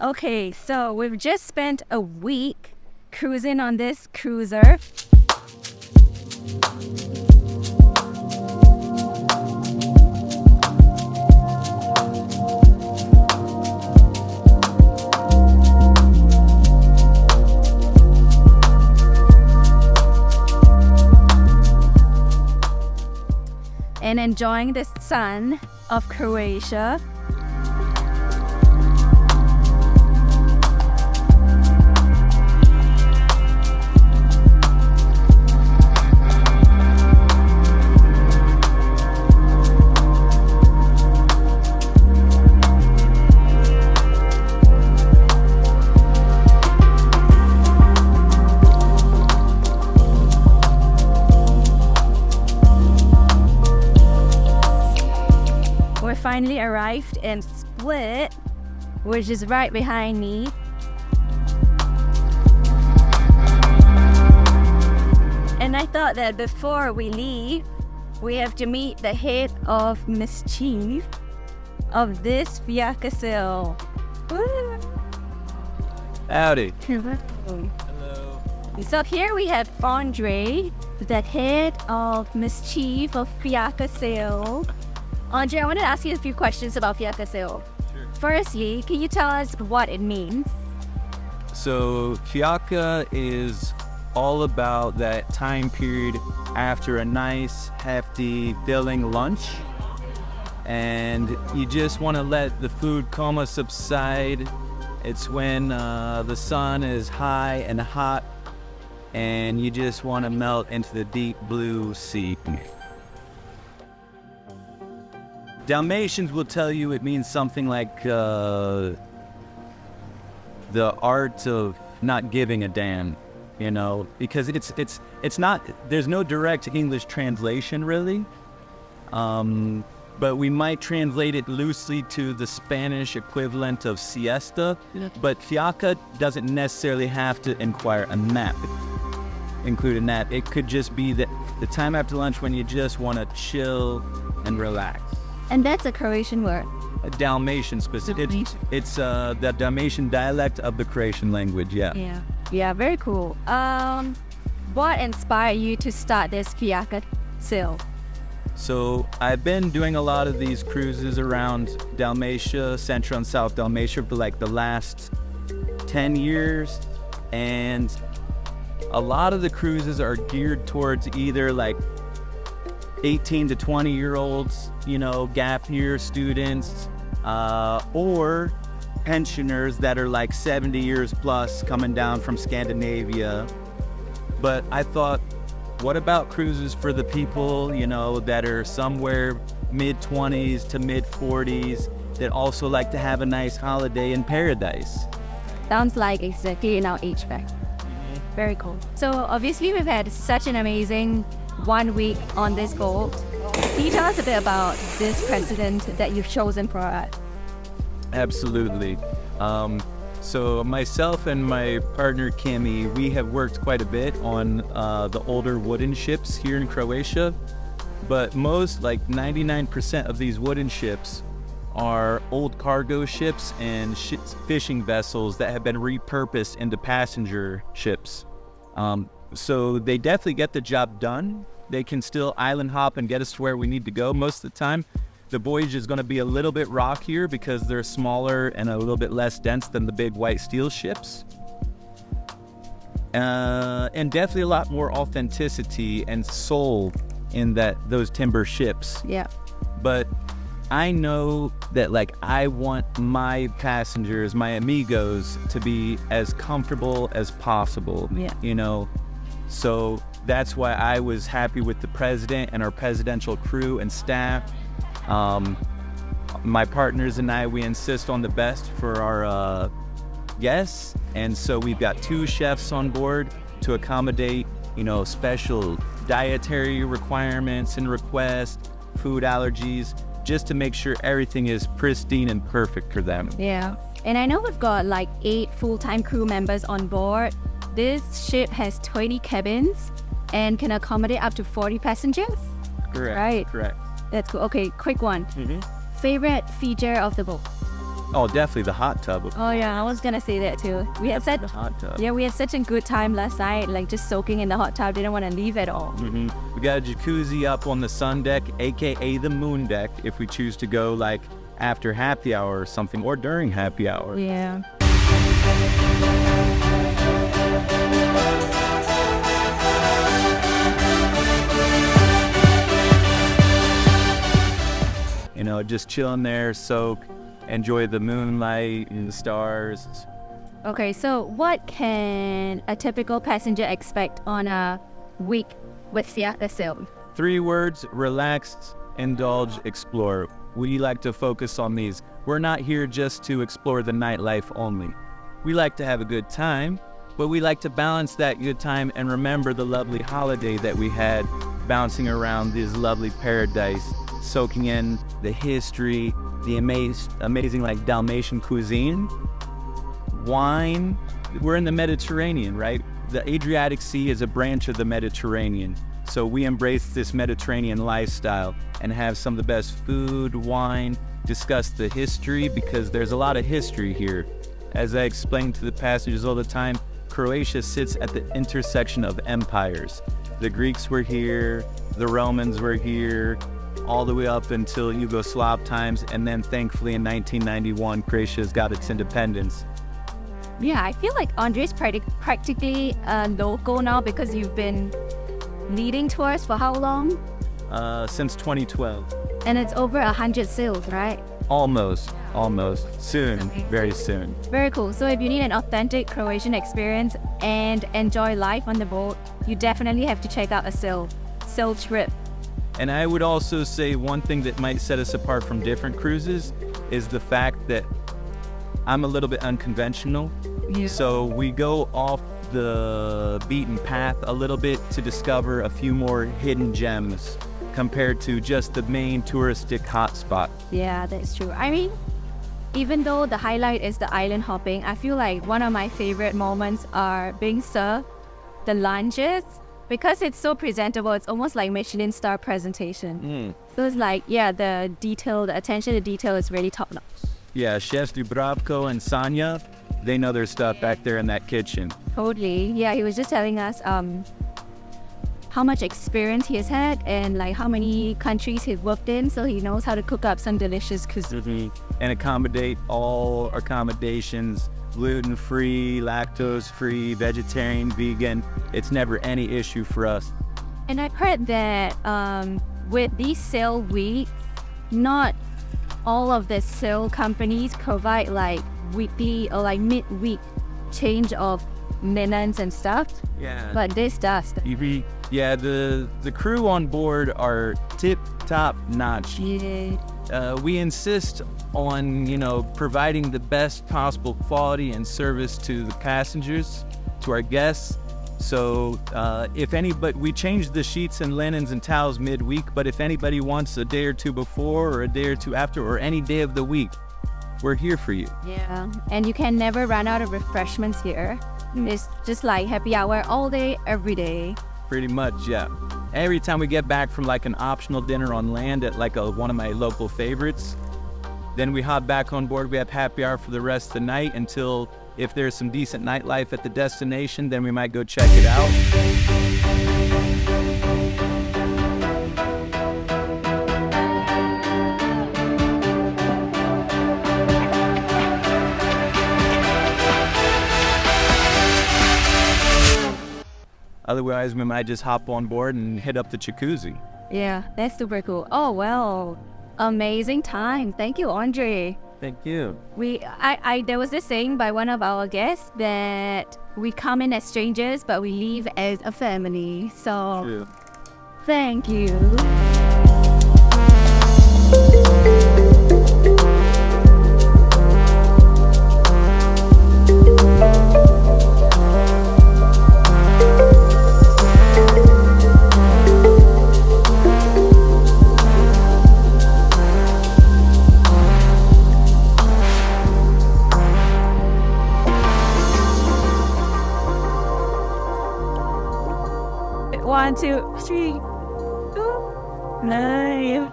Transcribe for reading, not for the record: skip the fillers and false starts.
Okay, so we've just spent a week cruising on this cruiser. And enjoying the sun of Croatia. Finally arrived in Mljet, which is right behind me. And I thought that before we leave, we have to meet the head of mischief of this Fjaka Sail. Howdy. Hello. Hello. So here we have Andre, the head of mischief of Fjaka Sail. Andre, I want to ask you a few questions about Fjaka Sail. Sure. Firstly, can you tell us what it means? So Fjaka is all about that time period after a nice, hefty, filling lunch. And you just want to let the food coma subside. It's when the sun is high and hot and you just want to melt into the deep blue sea. Dalmatians will tell you it means something like the art of not giving a damn, you know, because it's not, there's no direct English translation really, but we might translate it loosely to the Spanish equivalent of siesta, but Fjaka doesn't necessarily have to include a nap. It could just be the time after lunch when you just want to chill and relax. And that's a Croatian word. A Dalmatian specific. It's the Dalmatian dialect of the Croatian language, yeah. Yeah, very cool. What inspired you to start this Fjaka Sail? So I've been doing a lot of these cruises around Dalmatia, Central and South Dalmatia for like the last 10 years. And a lot of the cruises are geared towards either like 18 to 20-year-olds, you know, gap year students, or pensioners that are like 70 years plus coming down from Scandinavia. But I thought, what about cruises for the people, you know, that are somewhere mid-20s to mid-40s that also like to have a nice holiday in paradise? Sounds like exactly in our age bracket. Very cool. So obviously we've had such an amazing 1 week on this boat. Can you tell us a bit about this president that you've chosen for us? Absolutely. So myself and my partner Kimmy, we have worked quite a bit on the older wooden ships here in Croatia, but most, like 99% of these wooden ships are old cargo ships and fishing vessels that have been repurposed into passenger ships. So they definitely get the job done. They can still island hop and get us to where we need to go most of the time. The voyage is going to be a little bit rockier because they're smaller and a little bit less dense than the big white steel ships. And definitely a lot more authenticity and soul in those timber ships. Yeah. But I know that like I want my passengers, my amigos, to be as comfortable as possible. Yeah. You know, so that's why I was happy with the president and our presidential crew and staff. My partners and I, we insist on the best for our guests, and so we've got 2 chefs on board to accommodate, you know, special dietary requirements and requests, food allergies, just to make sure everything is pristine and perfect for them. Yeah. And I know we've got like 8 full-time crew members on board. This ship has 20 cabins and can accommodate up to 40 passengers. Correct. Right. Correct. That's cool. Okay, quick one. Favorite feature of the boat? Oh, definitely the hot tub. Oh yeah, I was gonna say that too. We had The hot tub. yeah, we had such a good time last night, like just soaking in the hot tub. Didn't want to leave at all. We got a jacuzzi up on the sun deck, aka the moon deck, if we choose to go like after happy hour or something, or during happy hour. Yeah. You know, just chilling there, soak, enjoy the moonlight and the stars. Okay, so what can a typical passenger expect on a week with Fjaka Sail? 3 words: relax, indulge, explore. We like to focus on these. We're not here just to explore the nightlife only. We like to have a good time, but we like to balance that good time and remember the lovely holiday that we had bouncing around this lovely paradise, soaking in the history, the amazing like Dalmatian cuisine, wine. We're in the Mediterranean, right? The Adriatic Sea is a branch of the Mediterranean. So we embrace this Mediterranean lifestyle and have some of the best food, wine, discuss the history, because there's a lot of history here. As I explain to the passengers all the time, Croatia sits at the intersection of empires. The Greeks were here, the Romans were here, all the way up until Yugoslav times, and then thankfully in 1991, Croatia's got its independence. Yeah, I feel like Andre's practically a local now because you've been leading tours for how long? Since 2012. And it's over 100 sails, right? Almost. Soon, very soon. Very cool. So if you need an authentic Croatian experience and enjoy life on the boat, you definitely have to check out a sail trip. And I would also say one thing that might set us apart from different cruises is the fact that I'm a little bit unconventional. Yeah. So we go off the beaten path a little bit to discover a few more hidden gems compared to just the main touristic hotspot. Yeah, that's true. I mean, even though the highlight is the island hopping, I feel like one of my favorite moments are being served the lunches, because it's so presentable. It's almost like Michelin star presentation. So it's like, yeah, the attention to detail is really top notch. Yeah, chefs Dubrovko and Sanya, they know their stuff back there in that kitchen. Totally. Yeah, he was just telling us how much experience he has had and like how many countries he's worked in, so he knows how to cook up some delicious cuisine. And accommodate all accommodations, gluten-free, lactose-free, vegetarian, vegan. It's never any issue for us. And I've heard that with these sail weeks, not all of the sail companies provide like weekly or like mid-week change of linens and stuff. Yeah. But this does. Yeah, the crew on board are tip-top notch. Yeah. We insist on, providing the best possible quality and service to the passengers, to our guests. So we change the sheets and linens and towels midweek, but if anybody wants a day or two before or a day or two after or any day of the week, we're here for you. Yeah, and you can never run out of refreshments here. It's just like happy hour all day, every day. Pretty much, yeah. Every time we get back from like an optional dinner on land at like one of my local favorites, then we hop back on board. We have happy hour for the rest of the night until if there's some decent nightlife at the destination, then we might go check it out. Otherwise, we might just hop on board and hit up the jacuzzi. Yeah, that's super cool. Oh, well, amazing time. Thank you, Andre. Thank you. There was this saying by one of our guests that we come in as strangers, but we leave as a family. So, True. Thank you. One, two, three. Ooh, nice.